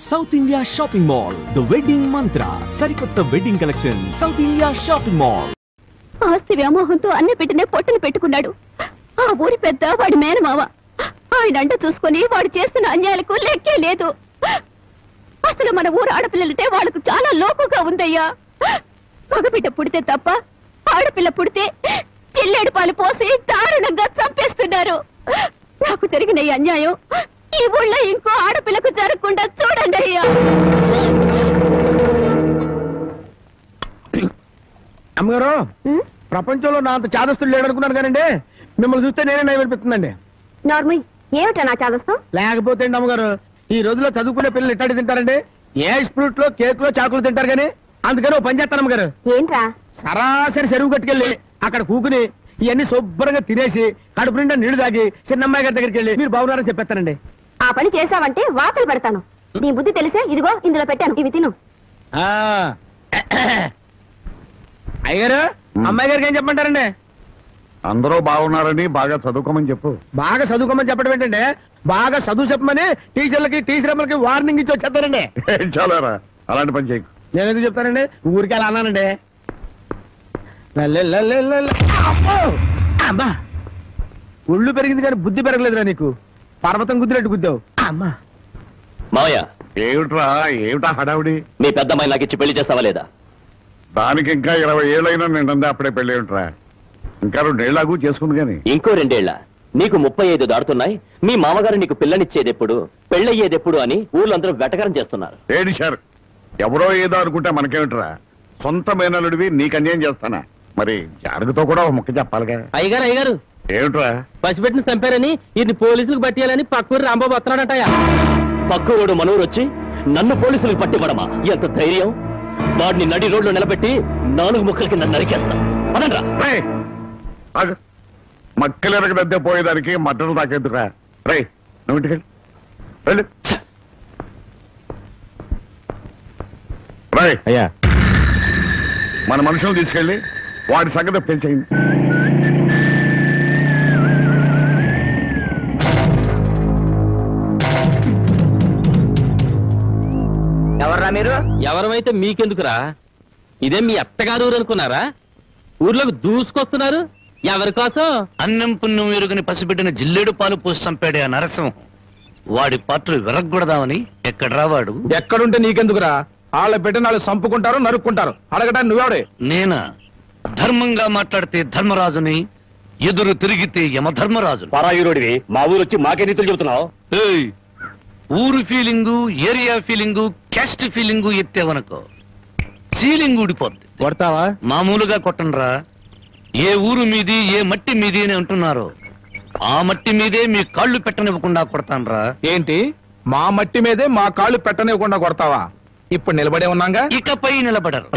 South India shopping mall the wedding మంత్ర సరికొత్త wedding collection south India shopping mall. ఆస్తి వ్యామోహంతో అన్ని పెట్టినే పొట్టను పెట్టుకున్నాడు. ఆ ఊరి పెద్ద వాడి మేనమావ. ఆయన అంట చూసుకుని వాడు చేస్తున్న అన్యాయాలకు లెక్కే లేదు. అసలు మన ఊరు ఆడపిల్లలంటే వాళ్ళకు చాలా లోకుగా ఉందయ్యా. మగబిడ్డ పుడితే తప్ప ఆడపిల్ల పుడితే చిల్లేడు పాలు పోసి దారుణంగా చంపేస్తున్నారు. నాకు జరిగిన ఈ అన్యాయం ఈ ఊళ్ళో ఇంకో ఆడపిల్లకు జరగకుండా చూడండి అయ్యా. అమ్మగారు, ప్రపంచంలో నా అంత చాదస్తులు లేడనుకున్నాను కానండి, మిమ్మల్ని చూస్తే నేనే నయం అనిపిస్తుందండి. నార్మల్ ఏమిటా నా చాదస్తం? లేకపోతే అండి అమ్మగారు, ఈ రోజుల్లో చదువుకునే పిల్లలు ఎట్టాడి తింటారండి? ఏ ఫ్రూట్ లో కేక్ లో చాకులు తింటారు కానీ, అందుకని ఓ పని చేస్తాను అమ్మగారు. ఏంట్రా? సరాసరి చెరువు కట్టుకెళ్ళి అక్కడ కూకుని ఇవన్నీ శుభ్రంగా తినేసి కడుపు నిండా నీళ్లు తాగి చిన్నమ్మాయి గారి దగ్గరికి వెళ్ళి మీరు బాగున్నారని చెప్పేస్తానండి. ఆ పని చేసావంటే వాతలు పెడతాను. నీ బుద్ధి తెలిసే ఇదిగో ఇందులో పెట్టాను, ఇవి తిను. అయ్యగారు, అమ్మాయి గారికి ఏం చెప్పమంటారండి? అందరూ బాగున్నారని బాగా చదువుకోమని చెప్పు. బాగా చదువుకోమని చెప్పడం ఏంటంటే, బాగా చదువు చెప్పమని టీచర్లకి టీచర్లకి వార్నింగ్ ఇచ్చి వచ్చేస్తారండి. చాలారా, అలాంటి పని చేయకు. నేను ఎందుకు చెప్తానండి, ఊరికి అలా అన్నానండి. అమ్మా, ఒళ్ళు పెరిగింది కానీ బుద్ధి పెరగలేదురా నీకు. పర్వతం గుద్దినట్టు గుద్దావు. అమ్మా మావయ్య, ఏమిటా హడావుడి? మీ పెద్దమ్మాయి నాకు ఇచ్చి పెళ్లి చేస్తావా లేదా? దానికి ఇంకా 20 ఏళ్ళైనా నిండా అప్పుడే పెళ్లి ఏమిట్రా? ఇంకా 2 ఏళ్ళకు చేసుకుంది కానీ. ఇంకో 2 ఏళ్ల? నీకు 35 దాడుతున్నాయి. మీ మామగారు నీకు పిల్లనిచ్చేదెప్పుడు, పెళ్ళయ్యేదెప్పుడు అని ఊళ్ళందరూ వెటకరం చేస్తున్నారు. ఏడి సార్, ఎవరో ఏదో అనుకుంటే మనకేమిట్రా? సొంత మేనలుడివి నీకు అన్యాయం చేస్తానా? మరి జారుగుతో కూడా ఒక ముక్క చెప్పాలిగా. అయ్యగారు ఏమిట్రా? పసిపెట్టిన చంపారని ఇది పోలీసులకు పట్టియాలని పక్కూరు రాంబాబు వస్తున్నాడటయా. పక్కవాడు మనూరు వచ్చి నన్ను పోలీసులకు పట్టివ్వడమా? ఎంత ధైర్యం! వాడిని నడి రోడ్లో నిలబెట్టి 4 ముక్కల కింద నరికేస్తా. అనండ్రా. మక్కలెరగదద్దే పోయేదానికి మట్టలు తాకెందుకురా? రే, నువ్వు ఇంటికి వెళ్ళు. రేయ్, అయ్యా, మన మనుషులు తీసుకెళ్ళి వాడి సంగతి పెంచేయండి. ఎవర్రా మీరు? ఎవరమైతే మీకెందుకురా? ఇదే మీ అత్తగారు ఊరు అనుకున్నారా? ఊర్లోకి దూసుకొస్తున్నారు. ఎవరి కోసం? అన్నం పుణ్యం ఎరుగని పసిబిడ్డని జిల్లేడు పాలు పోసి చంపాడే ఆ నరసింహం. వాడి పాత్రలు విరగ్గొడదామని ఎక్కడ రావాడు? ఎక్కడుంటే నీకెందుకురా? వాళ్ళ బిడ్డను వాళ్ళు చంపుకుంటారు, నరుక్కుంటారు. అడగటానికి నువ్వెవడే? నేనా? ధర్మంగా మాట్లాడితే ధర్మరాజుని, ఎదురు తిరిగితే యమధర్మరాజు. పరాయురుడివి మా ఊరు వచ్చి మాకే నీతులు చెబుతున్నావు. ఊరు feeling, area feeling, caste feeling ఎత్తేవనుకో సీలింగ్ ఊడిపోద్ది. కొడతావా? మామూలుగా కొట్టండ్రా. ఏ ఊరు మీది, ఏ మట్టి మీది అని అంటున్నారు, ఆ మట్టి మీదే మీ కాళ్ళు పెట్టనివ్వకుండా కొడతాన్రా. ఏంటి, మా మట్టి మీదే మా కాళ్ళు పెట్టనివ్వకుండా కొడతావా? ఇప్పుడు నిలబడే ఉన్నాగా, ఇకపై నిలబడరు.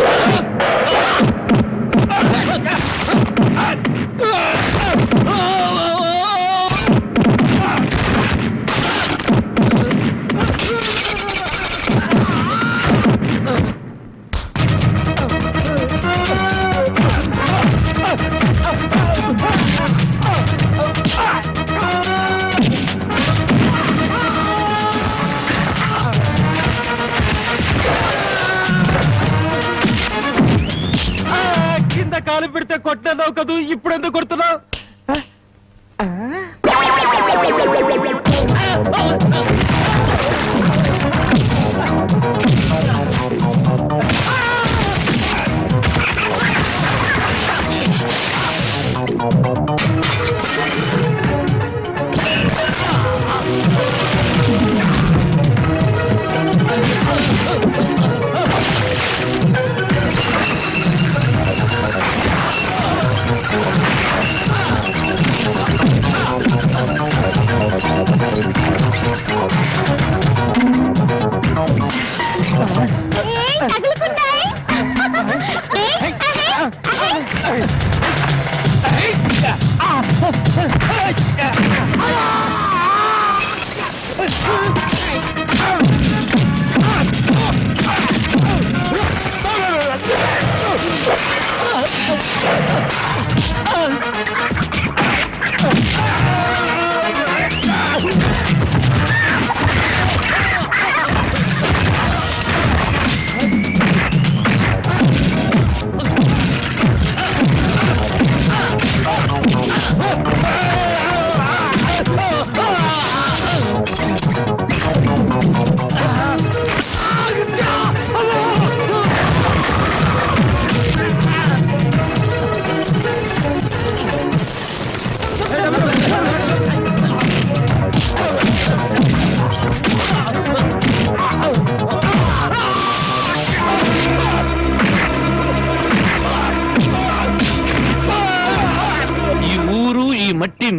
కాలు పెడితే కొట్టినావు కదూ, ఇప్పుడు ఎందుకు కొడుతున్నావు?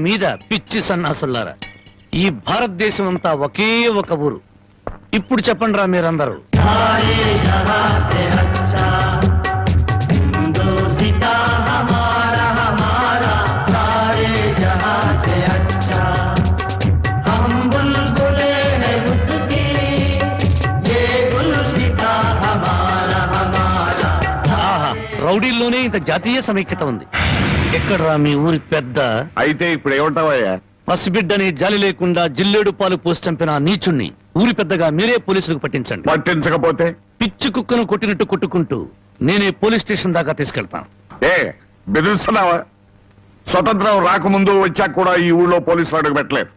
మీద పిచ్చి సన్నాసులారా, ఈ భారతదేశం అంతా ఒకే ఒక ఊరు. ఇప్పుడు చెప్పండి రా మీరందరూ. రౌడీల్లోనే ఇంత జాతీయ సమైక్యత ఉంది. ఎక్కడ్రా మీ ఊరి పెద్ద? అయితే ఇప్పుడు ఏమంటావయ్యా? పసిబిడ్డని జాలి లేకుండా జిల్లేడు పాలు పోసి చంపిన నీచుణ్ణి ఊరి పెద్దగా మీరే పోలీసులకు పట్టించండి. పట్టించకపోతే పిచ్చి కుక్కను కొట్టినట్టు కొట్టుకుంటూ నేనే పోలీస్ స్టేషన్ దాకా తీసుకెళ్తాను. ఏ బెదిరిస్తున్నావా? స్వతంత్రం రాకముందు వచ్చాక కూడా ఈ ఊళ్ళో పోలీసులు అడుగు పెట్టలేదు.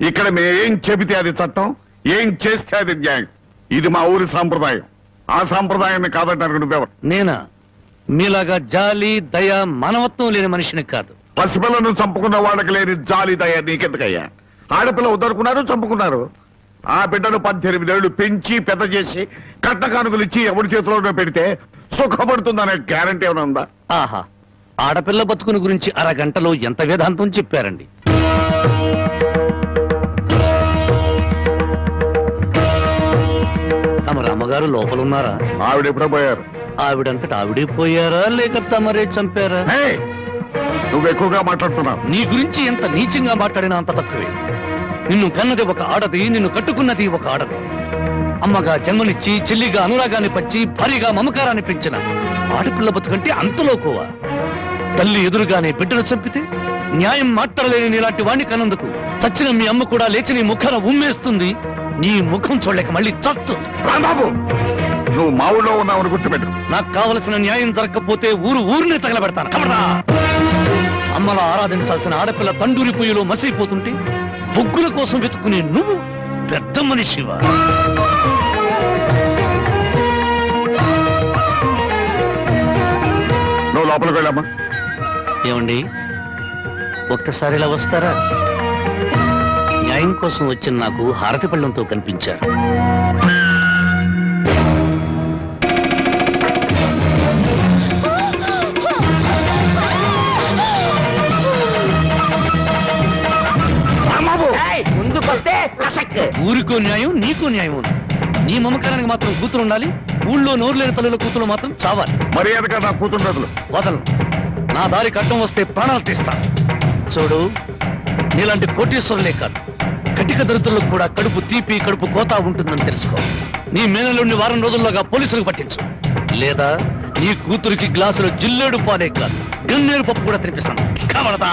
ఇక్కడ మేమేం చెబితే అది చట్టం, ఏం చేస్తే అది న్యాయం. ఇది మా ఊరి సాంప్రదాయం. ఆ సాంప్రదాయాన్ని కాదంటారు నువ్వెవరు? నేనా? మీలాగా జాలి దయ మానవత్వం లేని మనిషిని కాదు. పసిపిల్లను చంపుకున్న వాళ్ళకి లేని జాలి దయ నీకెందుకయ్యా? ఆడపిల్ల ఉద్దరుకున్నారు, చంపుకున్నారు. ఆ బిడ్డను 18 ఏళ్లు పెంచి పెద్ద చేసి కట్ట కానుకలు ఇచ్చి ఎవరి చేతిలోనే పెడితే సుఖపడుతుందనే గ్యారంటీ ఏమైనా ఉందా? ఆహా, ఆడపిల్ల బతుకుని గురించి అరగంటలో ఎంత వేదాంతం చెప్పారండి. తమ రామగారు లోపలున్నారా? ఆవిడ ఎప్పుడో పోయారు. ఆవిడంతట ఆవిడే పోయారా లేక తమరే చంపారా? ఏయ్, నువ్వు ఎక్కువగా మాట్లాడుతున్నావు. నీ గురించి ఎంత నీచంగా మాట్లాడినా అంత తక్కువే. నిన్ను కన్నది ఒక ఆడది, నిన్ను కట్టుకున్నది ఒక ఆడది. అమ్మగా జన్మనిచ్చి, చెల్లిగా అనురాగాన్ని పంచి, భారీగా మమకారాన్ని పెంచిన ఆడపిల్ల బతుకంటే అంతలోకోవా? తల్లి ఎదురుగానే బిడ్డను చంపితే న్యాయం మాట్లాడలేని నీలాంటి వాణ్ణి కన్నందుకు చచ్చిన మీ అమ్మ కూడా లేచి నీ ముఖాన ఉమ్మేస్తుంది. నీ ముఖం చూడలేక మళ్ళీ చస్తుంది. రాంబాబు, నువ్వు మా ఊళ్ళో ఉన్నావని గుర్తుపెట్టు. నాకు కావలసిన న్యాయం జరగకపోతే ఊరిని తగలబెడతాను. కబడ్డా! అమ్మలా ఆరాధించాల్సిన ఆడపిల్ల తండూరి పొయ్యిలో మసిపోతుంటే బొగ్గుల కోసం వెతుక్కునే నువ్వు పెద్ద మనిషివా? నువ్వు లోపలికి వెళ్ళమ్మా. ఏమండి, ఒక్కసారి ఇలా వస్తారా? న్యాయం కోసం వచ్చిన నాకు హారతి పళ్ళంతో కనిపించారు. ఊరికో న్యాయం, నీకో న్యాయం ఉంది. నీ మమకారానికి మాత్రం కూతురు ఉండాలి, ఊళ్ళో నోరు లేని తల్లుల కూతురు మాత్రం చావాలి. మర్యాదగా నా కూతురు వదలను. నా దారికి అడ్డం వస్తే ప్రాణాలు తీస్తా. చూడు, నీలాంటి కోటీశ్వరులే కాదు, కటిక దరిద్రులకు కూడా కడుపు తీపి, కడుపు కోత ఉంటుందని తెలుసుకో. నీ మేనలుండి వారం రోజుల్లోగా పోలీసులకు పట్టించు, లేదా నీ కూతురికి గ్లాసులో జిల్లేడు పాలే కాదు గన్నేరు పప్పు కూడా తినిపిస్తాను. కబడతా!